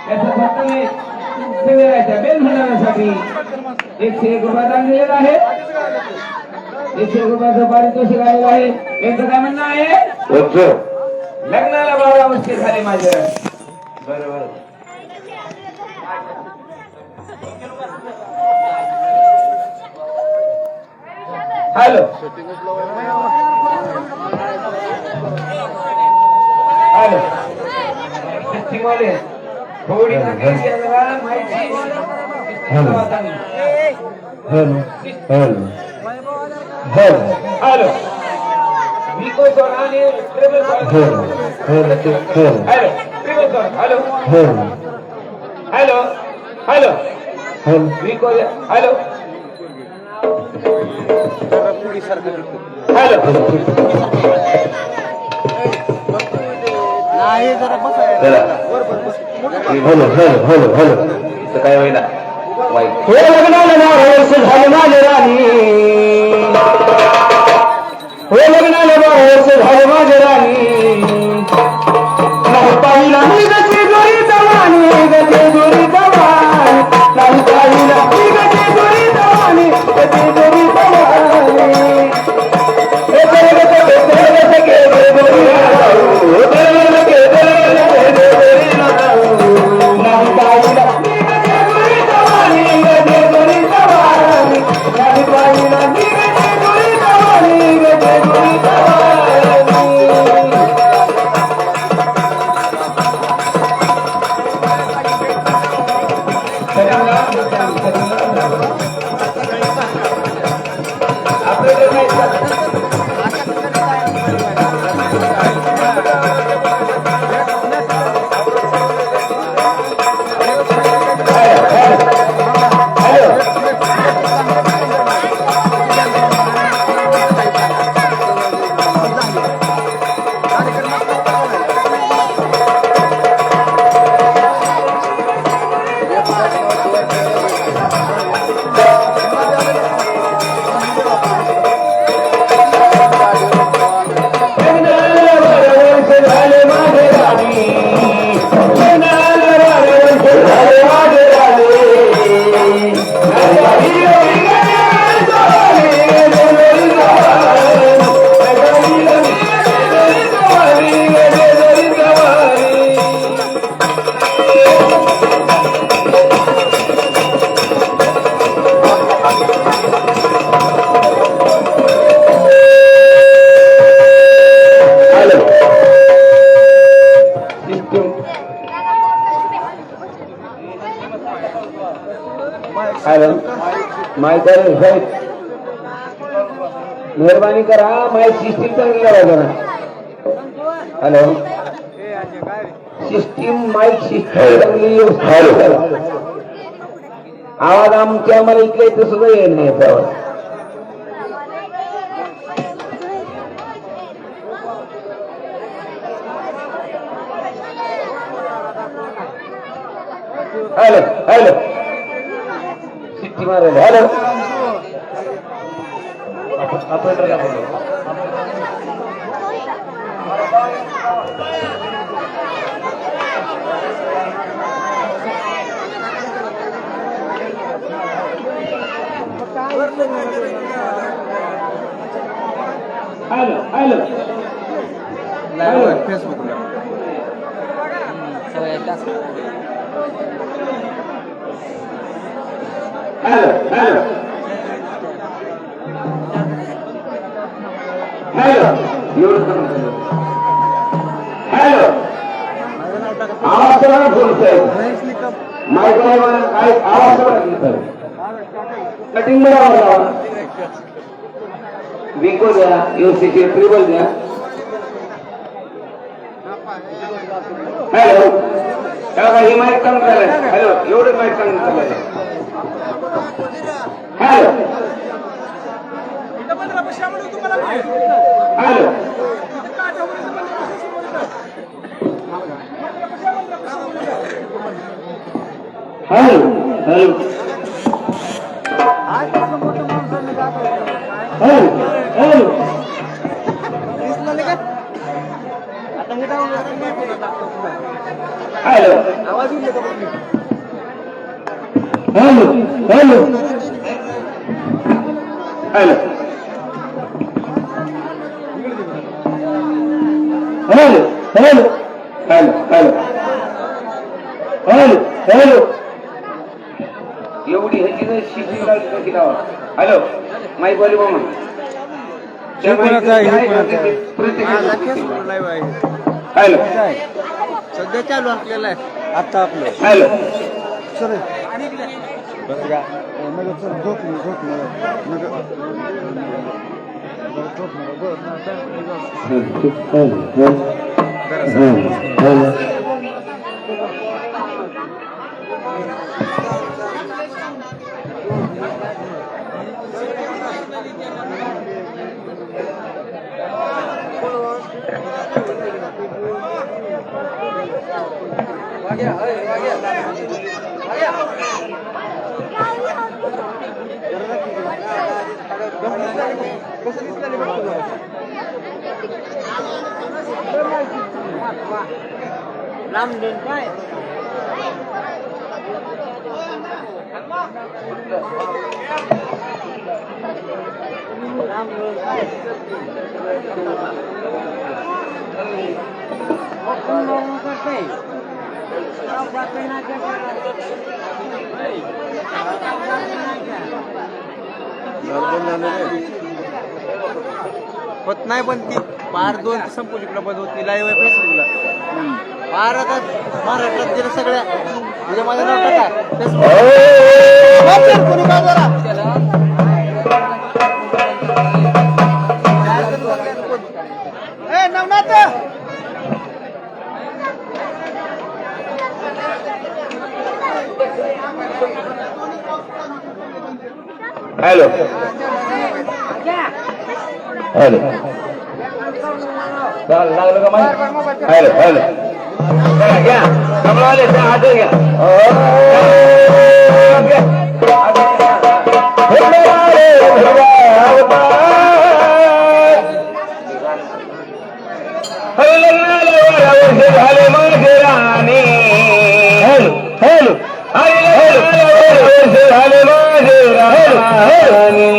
त्याचा फक्त सगळ्याच्या बेल म्हणण्यासाठी 101 रुपये दान दिलेला आहे. 101 रुपयाचं पारितोषिक आलेलं आहे. यांचं काय म्हणणं आहे? लग्नाला 12 वर्षे झाले माझ्या. बरोबर. हॅलो हॅलो थोडी माहिती हॅलो विको सर आणि ट्रेबल सर हॅलो हॅलो हॅलो विको हॅलो हॅलो नाही जरा काय होईना लग्नाला वर्ष झाले माझे राणी लग्नाला वर्ष झाले माझे राणी नाही पाहिला मी गती गोरी दवानी गती गोरी दवानी नाही पाहिला मी गती गोरी दवानी गती गोरी दवानी मेहरबानी करा माईक सिस्टीम चांगली करा जरा. हॅलो सिस्टीम माईक सिस्टीम चांगली आवाज आमच्या आम्हाला इथल्या इथं सुद्धा येत नाही याचा आवाज. हॅलो हॅलो सिस्टी मारायला हॅलो ऑपरेटरला बोलू. हॅलो हॅलो लाईव्ह फेसबुकला हॅलो हॅलो हॅलो हॅलो आवाज करा बोलतोय माईक काय आवाज करा कटिंग बरोबर विको द्या युसीची ट्रिबल द्या. हॅलो ही माईक काम करायला. हॅलो एवढं माईक काम करायला. Hello hello hello hello hello hello hello hello hello hello hello hello hello hello hello एवढी ह्याची जर शिकली लागली कशी लावा. हॅलो माईक वाली मामा त्या माईकचं आहे का ते प्रत्येकाचं हॅलो सध्या चालू आपल्याला आता आपलं हॅलो सर बरं का नगर सर झोप नगर काय होत नाही पण ती पार 2 संपवली बंद होती लाईव्ह आहे फेसबुकला पार आता महाराष्ट्रात गेलं सगळ्या म्हणजे माझं नाव टाका फेसबुक कोणी काय जरा नवनाथ हॅलो हॅलो चाल लागलं का माहिती हॅलो हॅलो घ्या कमळवाले हात घ्या झाले माझे राणे हॅलो हॅलो झाले माझे राणे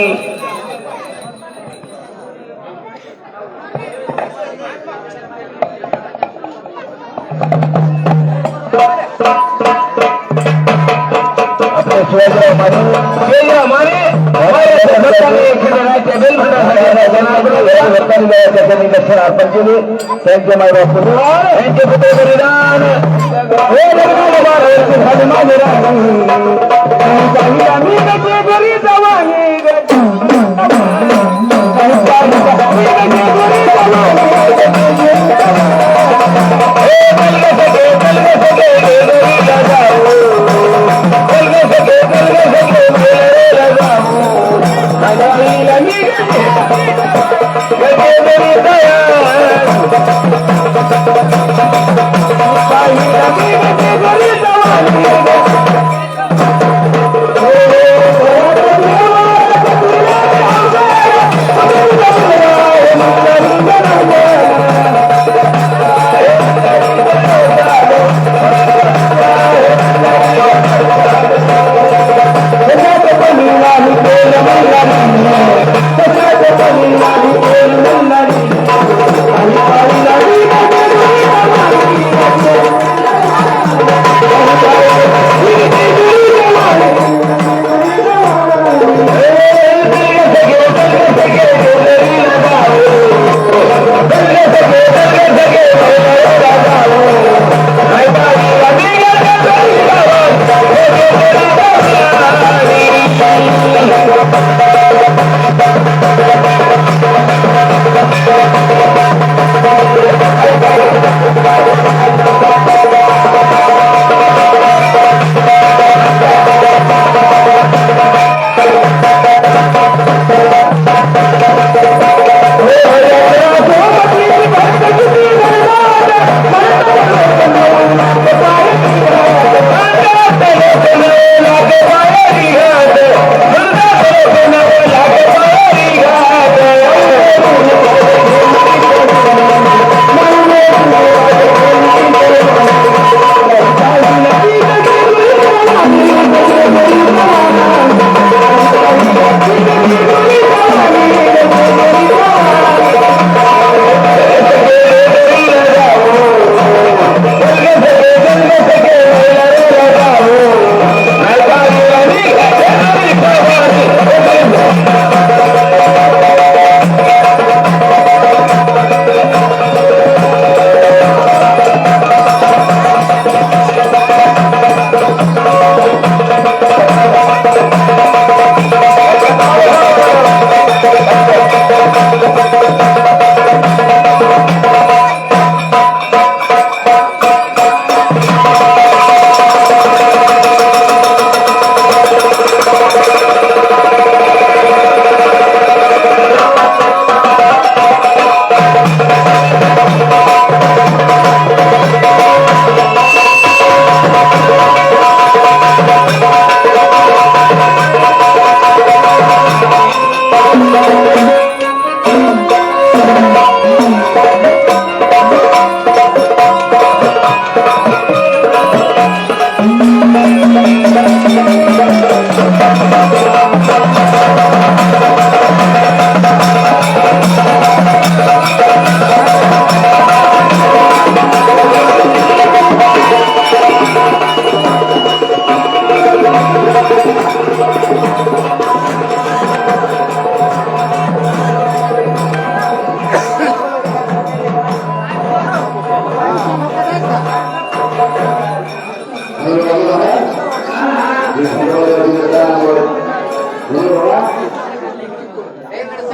त्यांचे मायबाप त्यांचे पुत्र बलिदान घरी जवानी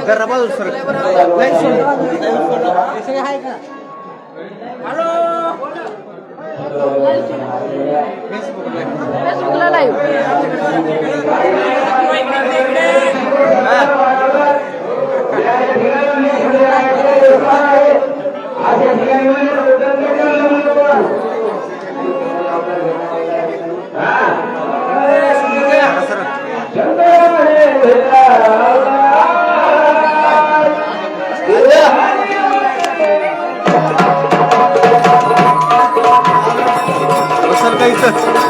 जरा बाजू सर आहे का फेसबुकला लाईव्ह बसल का इथं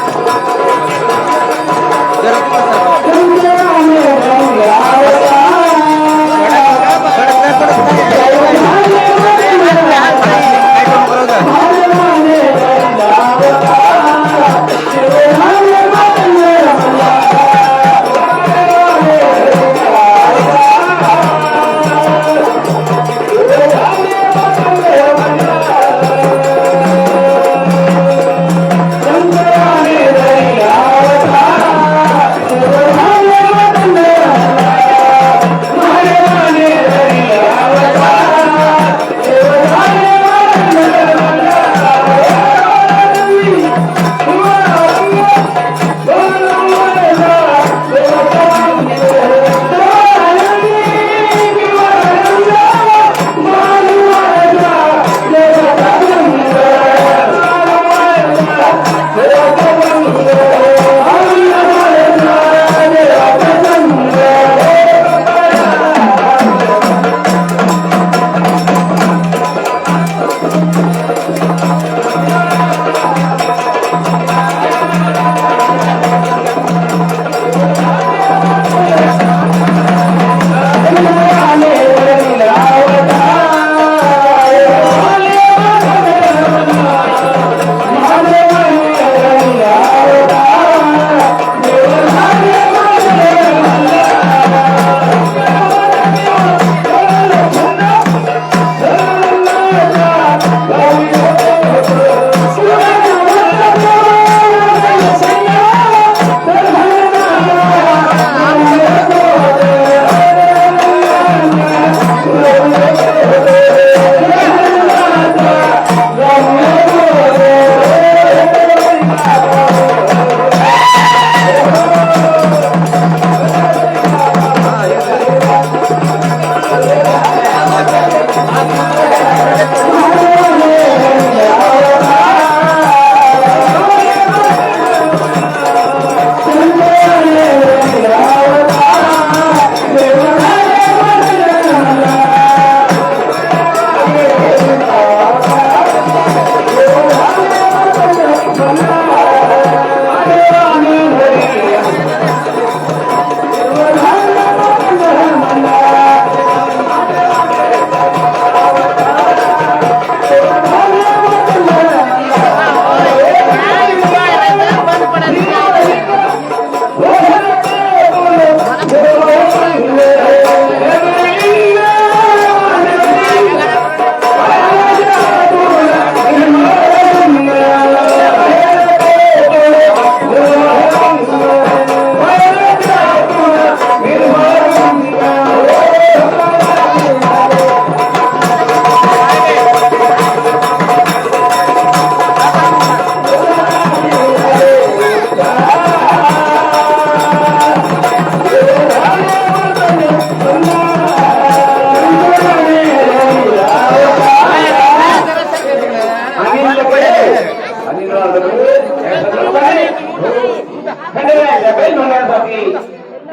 खंडेरायाच्या बैल होण्यासाठी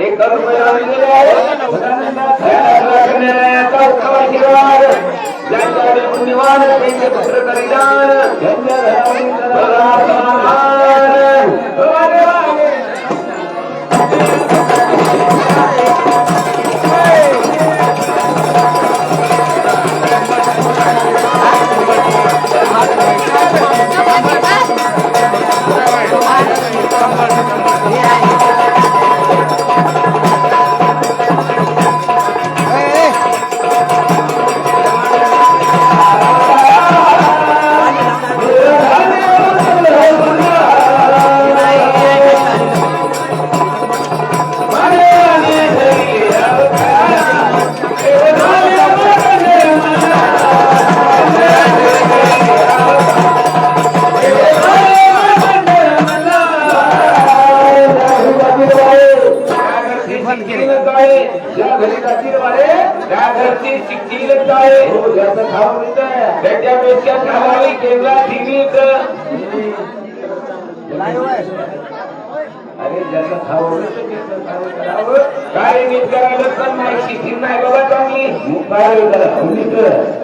एक रुपये दिलेले आहे. खंडेरायाचा उत्सव आशीर्वाद ज्यांच्याकडे पुण्यवान त्यांचे पुत्र करीदान ज्यांच्या घरामध्ये त्याच्यापेक्षा ठरावी केला टीव्हीत अरे ज्याचं खावं काय नीट करायला पण नाही शिकली नाही बाबा चांगली काय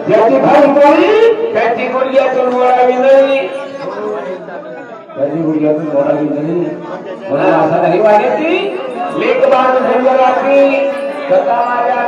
ज्याची भाऊ बोली त्याची गुडघ्यातून मोडावी नाही त्याची गुडघ्यातून मोडावी नाही म्हणून असा नाही वागायची लेख बांधून सुंदर रात्री स्वतः माझ्या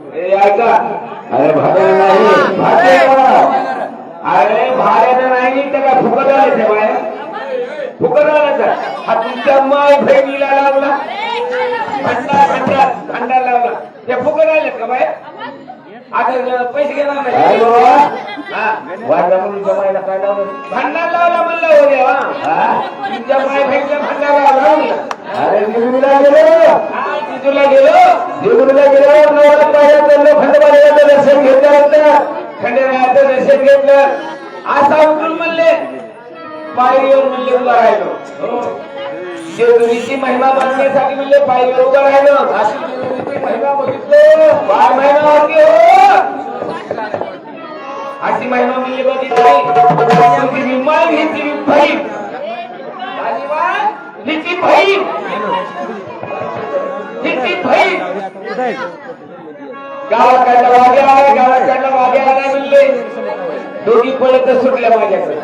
अरे भाड्याने नाही अरे भाड्याने नाही त्याला फुकट आले तेव्हा फुकट आला हा तुमच्या माय बहिणीला लावला खंडार लावला त्या फुकट आले का बाय आता पैसे घेणार नाही वाजा म्हणून जमायला काय लावलं भांडार लावला म्हणलं हो देवा तुमच्या माय बहिणीला भांडार लावला अरे जेजुरीला गेलो तुला गेलो जेजुरीला गेल्यावर नवरा पाहिलं चाललं खंडोबाचं दर्शन घेतल्यानंतर खंडेरायाचं दर्शन घेतलं असा उठून म्हणले पायरीवर म्हणले उभा राहिलो जेजुरीची महिमा बघण्यासाठी म्हणले पायरीवर उभा राहिलो अशी जेजुरीची महिमा बघितलं काय महिमा होती हो अशी महिमा म्हणले बघितली विमान हिची बहीण हिची बहीण हिची बहीण गावाकडला वाघ्या आला गावाकडला वाघ्या आला म्हणले दोघी पळत सुटल्या माझ्याकडे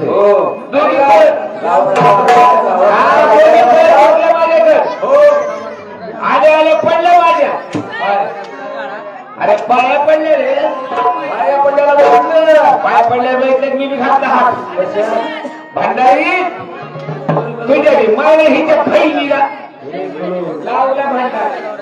हो दोघी पळत माझ्याकडे हो आले आले पडलं माझ्या अरे पाया पडले रे पाया पडल्याला बघितलं पाया पडल्या बघितलं मी घातला हात भांडारी तुझ्या विमान हिच्या बहिणीला लावला भांडार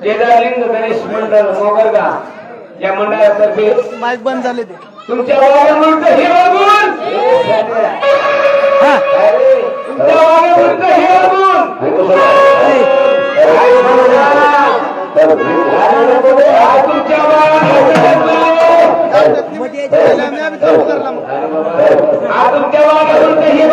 केदारलिंग गणेश मंडळ मोगरगा या मंडळातर्फे माईक बंद झाले ते तुमच्या वाघाविरुद्ध हे बघून तुमच्या वाघाविरुद्ध हे बघून तुमच्या तुमच्या वाघाविरुद्ध हे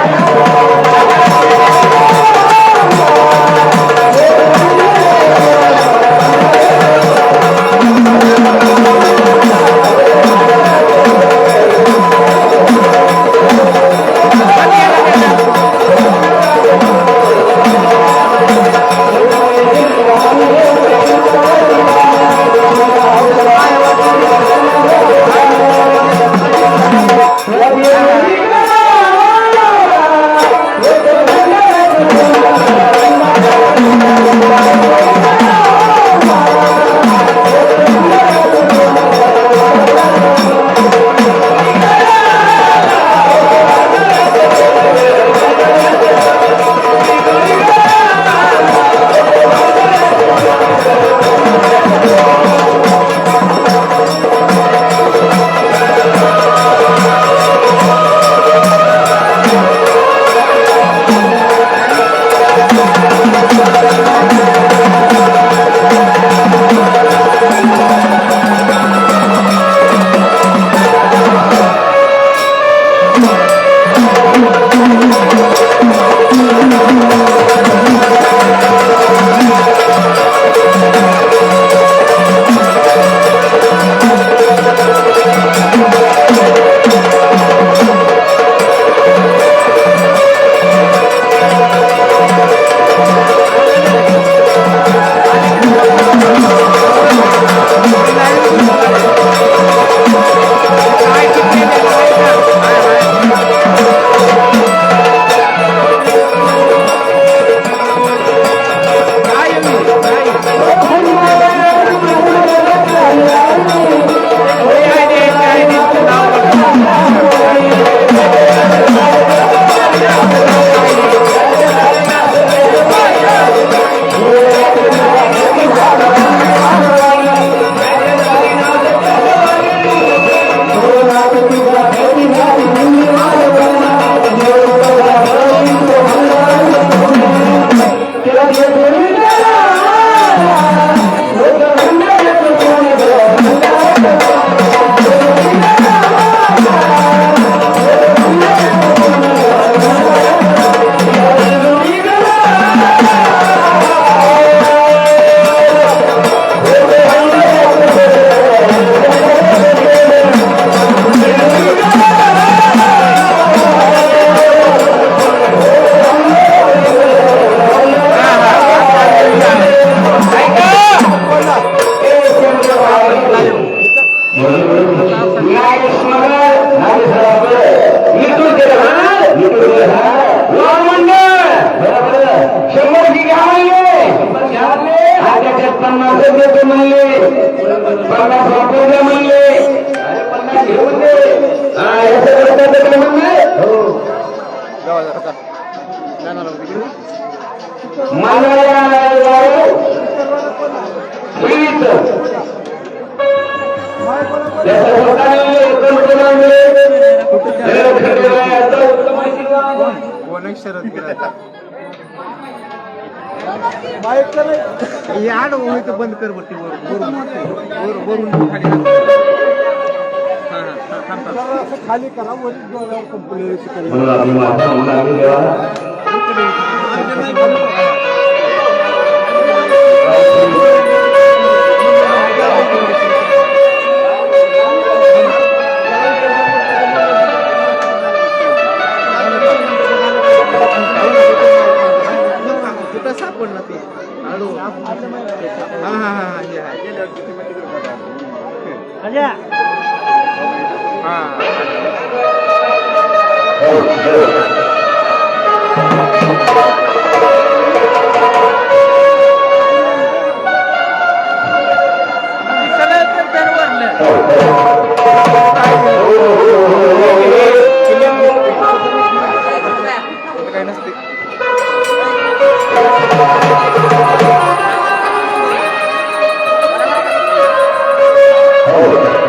Yeah. बंद कर वरती वरून खाली करा सापडला ते काय नसते Oh,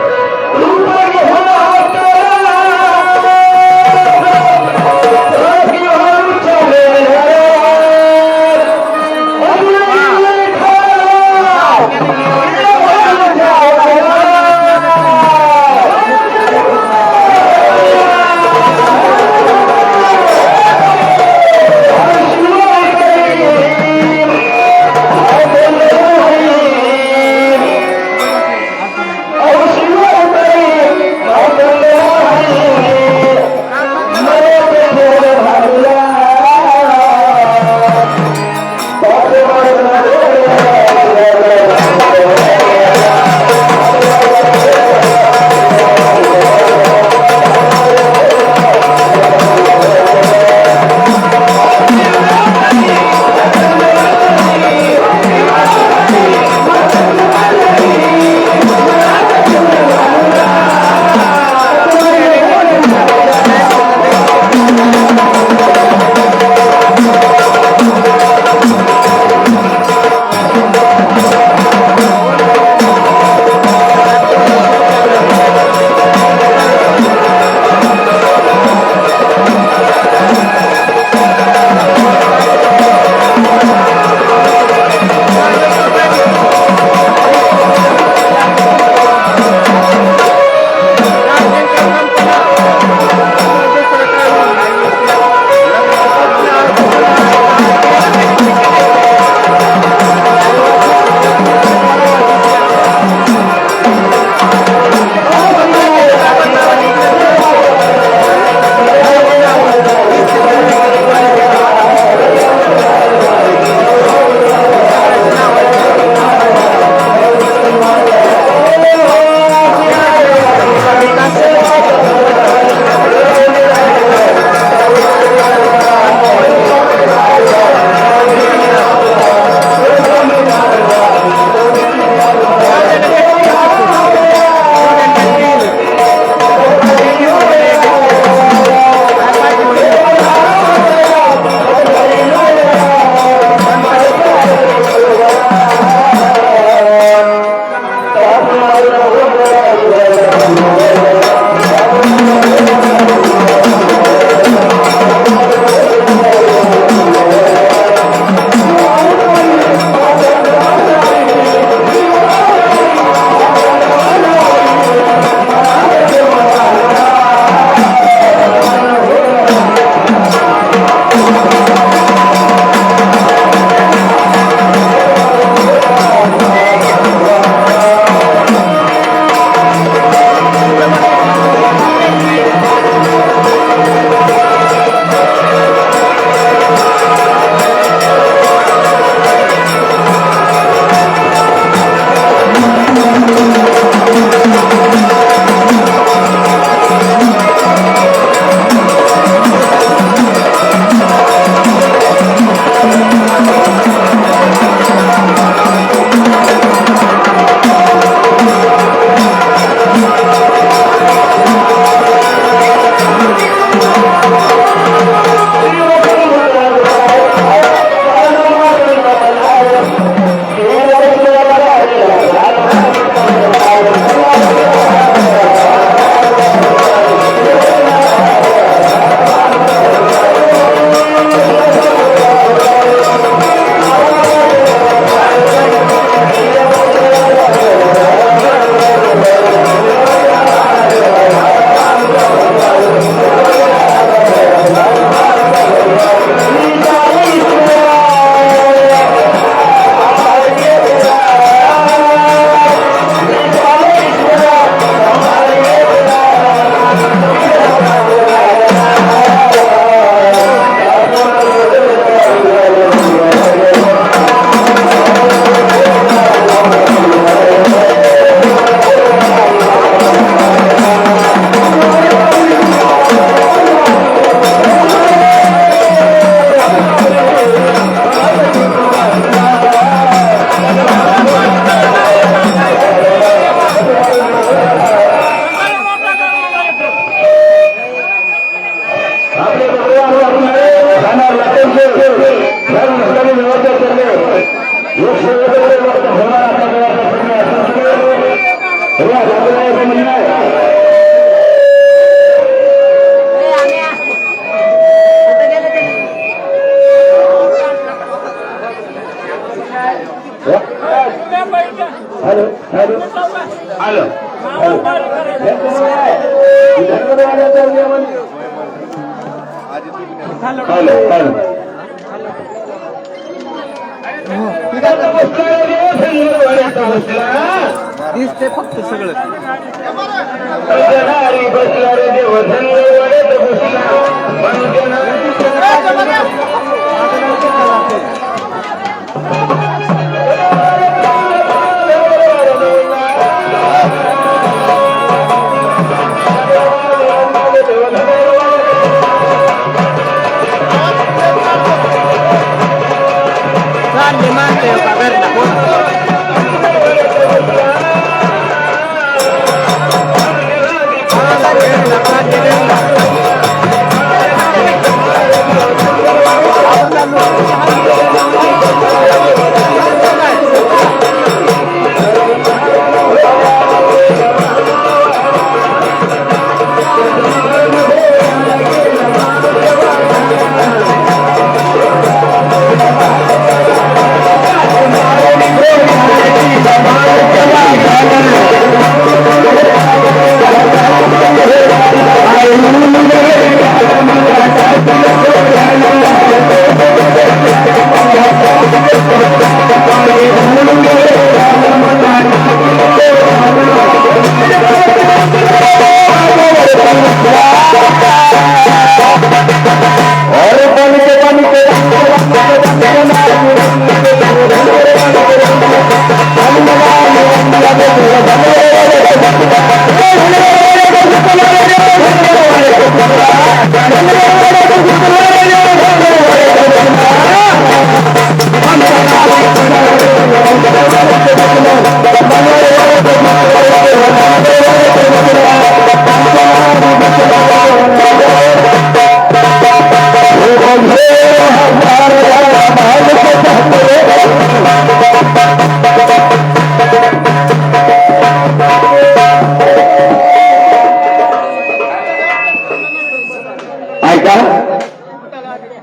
hello hello hello hello hello दिसते फक्त सगळं बसला रे देव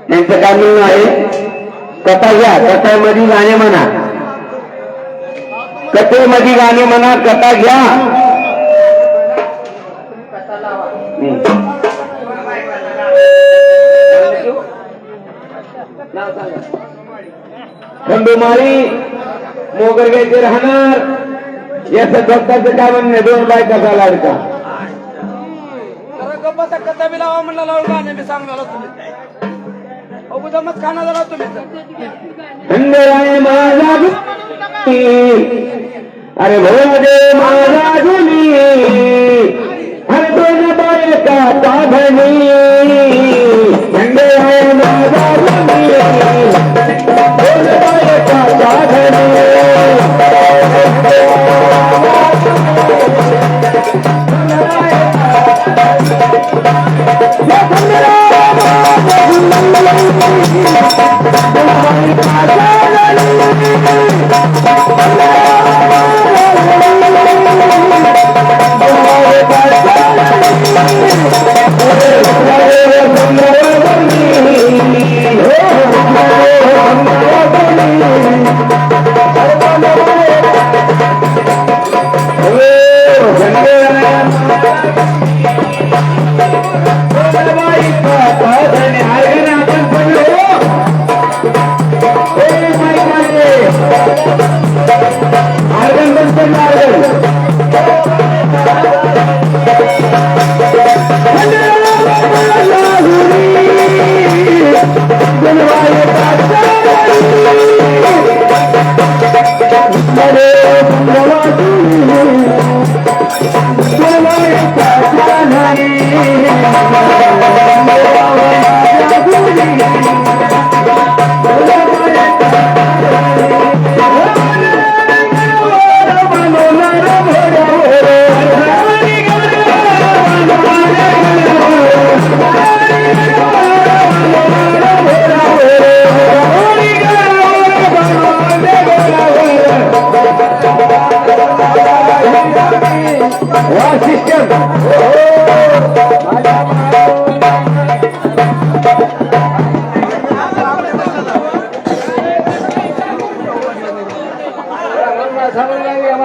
त्यांचं काय म्हणणं आहे कथा घ्या कथेमध्ये गाणे म्हणा कथेमध्ये गाणे म्हणा कथा घ्या खंडोमाळी मोगरगायचे राहणार या भक्ताचं काय म्हणणं दोन बायकाचा लाडका कथा बी लावा म्हणला लावून गाणे बी सांगणार तुम्ही अगोदरच खाना झाला तुम्ही खंडराय माझा अरे भोले माझा धुनी हर दोन बायका साधनी खंडराय माझा धुनी दोन बायका साधनी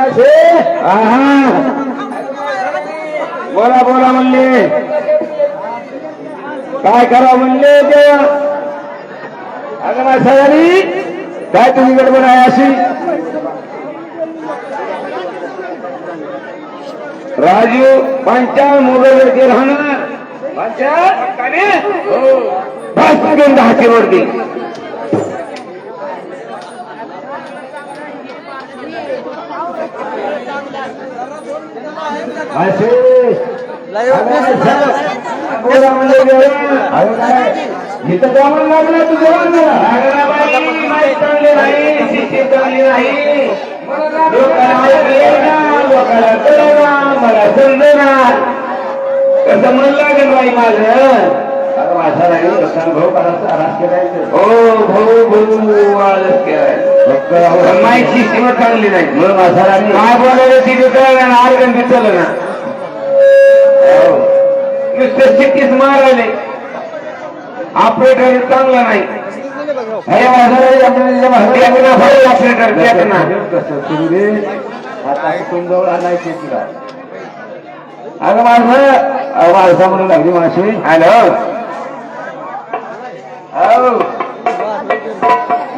मासे बोला बोला म्हणले काय करा म्हणले देवा अगं माणसाळी काय तुम्ही गडबड आहे अशी राजू पंचाळ मोबाईल राहणार बस घेऊन दहाची वरती इथं जेवण लागलं तू जेवण चांगले नाही शिस्ती चांगली नाही लोकांना कळेना मला समजेना कसं मन लागेल बाई माझं माझा नाही भाऊ करायचा आरास करायचं हो भाऊ भाऊ आळस करायचं माहिती शिस्तीवर चांगली नाही म्हणून माझा काय बोलायला तिथे कळलं ना आर्गन दिसलं ना नुसतं शिट्टीच मारायले ऑपरेटर चांगला नाही ऑपरेटर आता तुमजवळ आणायचे तुला अगं माणसा म्हणून लागली माशी हॅलो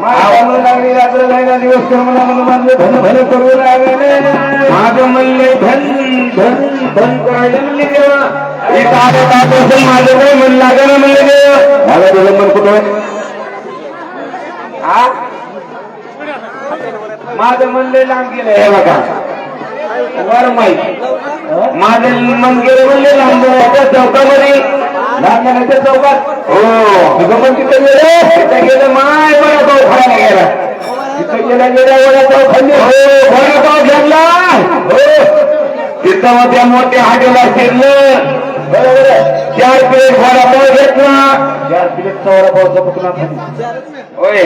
म्हणून लागली रात्र जायला दिवस कर मला म्हणून माझं धन भले करू लागले माझं म्हणले धन धन धन करायला म्हणले तेव्हा माझं काय मन लागलं म्हणले देव मला तुझं मन कुठं माझं म्हणले लांब गेलं हे बघा वर माहिती माझं मन गेलं म्हणले लांब चौकामध्ये नागनाच्या चौकात हो तुझं पण तिथं गेलं तिथं गेलं माय बडा पाव खायला गेला तिथं गेला गेला वडापाव खाल्ले हो वडापाव घेतला हो तिथं मग त्या मोठ्या हाटेला शिरलं बरोबर 4 प्लेट वडापाव घेतला 4 प्लेटचा वडापावचा बुकना खाली होय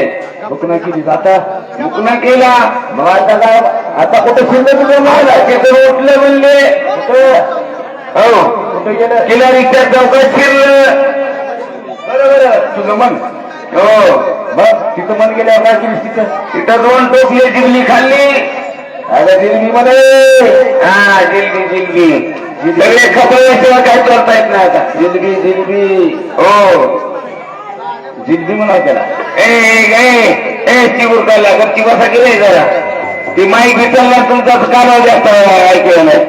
बुकना केली आता बुकना केला मग आता काय आता कुठं शिरलं तुझं मला तिथं उठलं म्हणले हो कुठं गेलं केला रिक्षा चौकात शिरलं बरोबर तुझं मन हो बघ तिथं मन गेल्यावर काय केली तिथं 2 टोपले जिल्ली खाल्ली अगं जिलबी मध्ये हा जिलबी सगळे खबरशिवाय काय करता येत नाही आता जिलबी हो जिलबी म्हणा त्याला ए चिबूर काढला गच्ची बसा गेले जरा ती माईक विचारला तुमचा कानावर जास्त ऐकलं नाही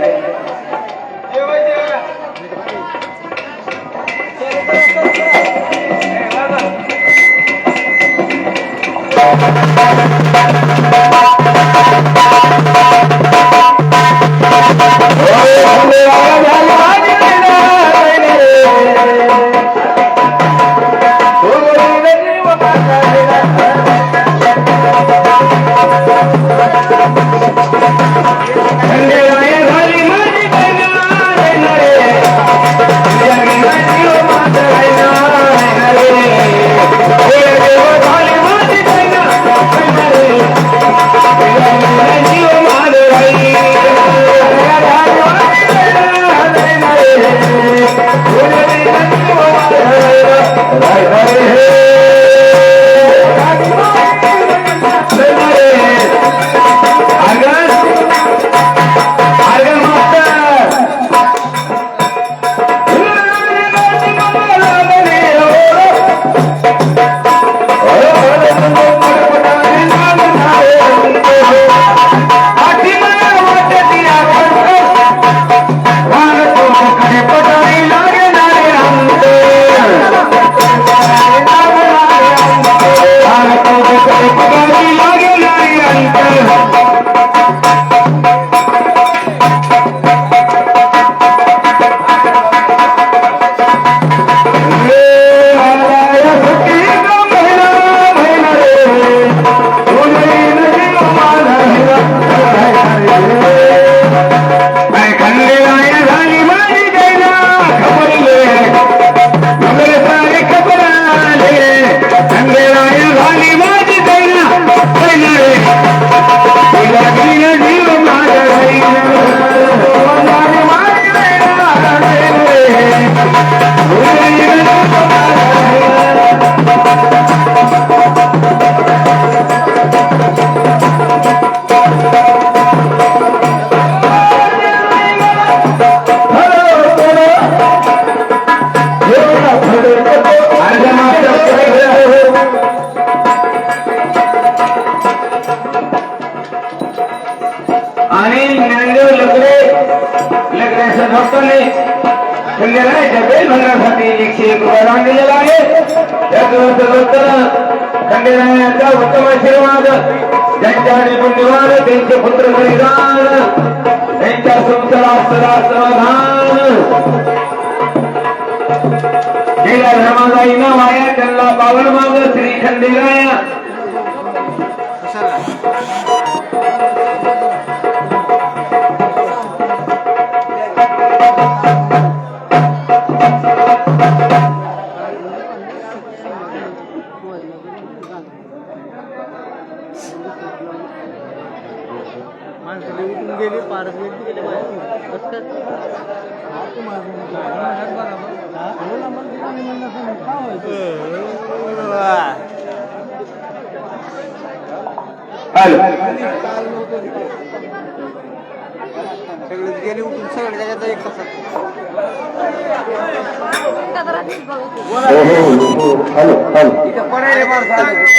आणि ज्ञानदेव लगड्याच्या भक्ताने खंडेरायाच्या बेल भरण्यासाठी 101 रुपये दान दिलेला आहे. खंडेरायाचा उत्तम आशीर्वाद ज्यांच्या निपुणीवाद त्यांचे पुत्र बलिदान त्यांच्या संसारात सदा समाधान गेल्या धर्मादायी न वाया त्यांना पावन माग श्री खंडेराया गेली पार गेले सगळे गेली उठून सगळे त्याच्यात एक तासात इथं पडायला माणसं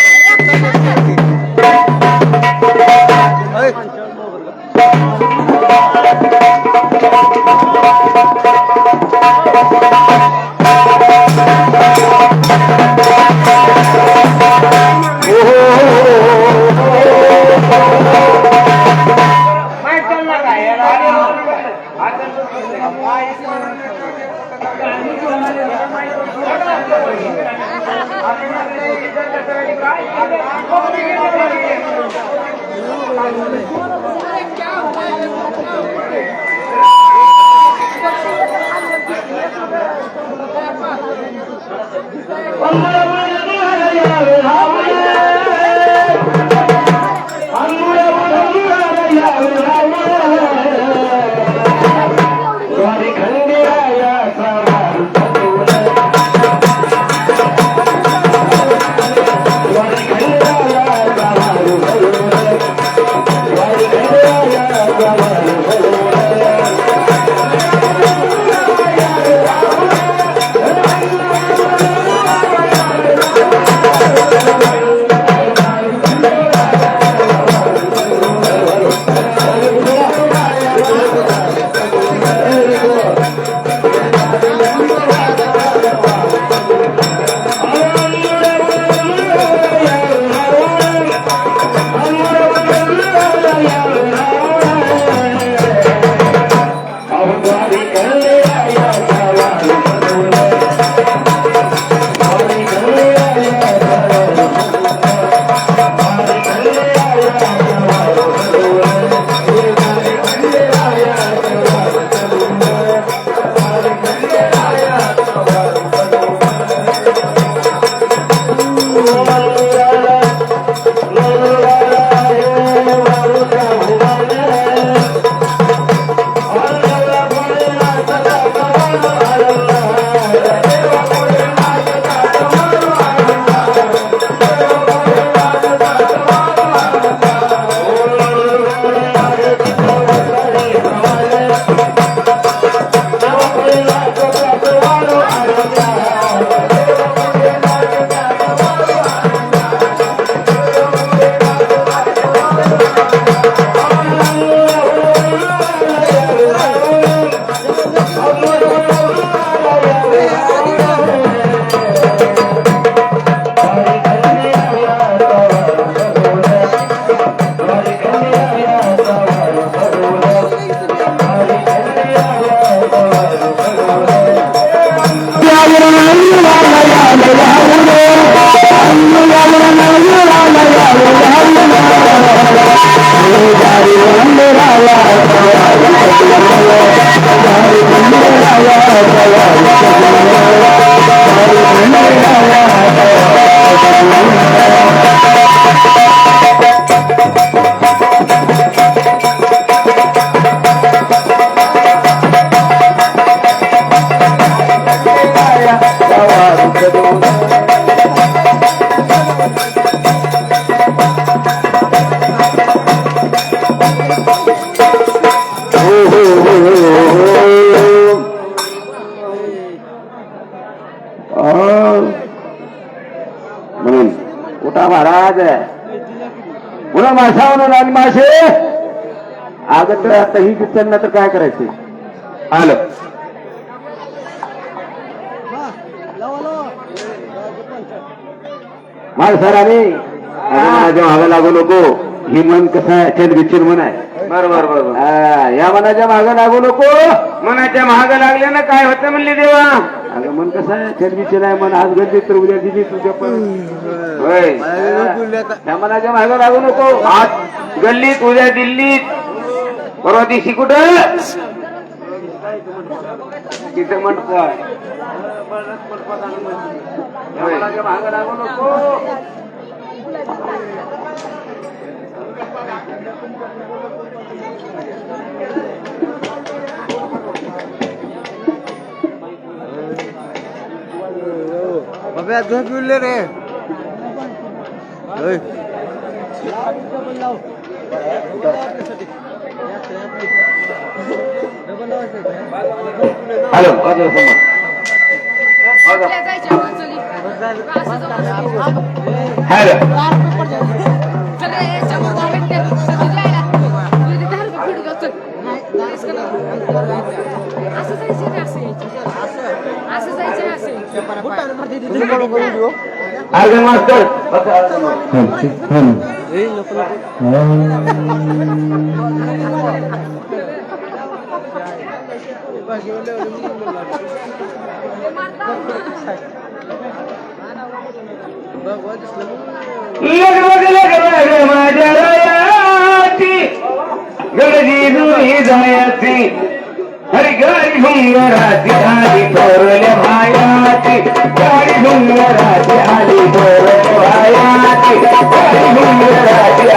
अगं तर आता ही दिसताना तर काय करायचे आलं माणसाने माझ्या मागं लागू नको ही मन कसं आहे चंद्रबिच्छिन मन आहे बरोबर बरोबर या मनाच्या मागं लागू नको मनाच्या महाग लागल्यानं काय होतं म्हणले देवा अगं मन कसं आहे चंद्रबिच्छिन आहे मन आज गल्लीत तर उद्या दिली तुझ्या पण होय या मनाच्या मागं लागू नको आज गल्लीत उद्या दिल्लीत परवा दिवशी कुठं तिथं म्हणतो मागं लागू नको बाबा झोप येऊले रे होय. हॅलो हॅलो अर्घ मास्तर माझ्या रयाची गरजी दुरी जायाची हरी गाडी डोंगराची आली बोरल्या भायाची गाडी डोंगराची आली बोरल्या भायाची गाडी डोंगराची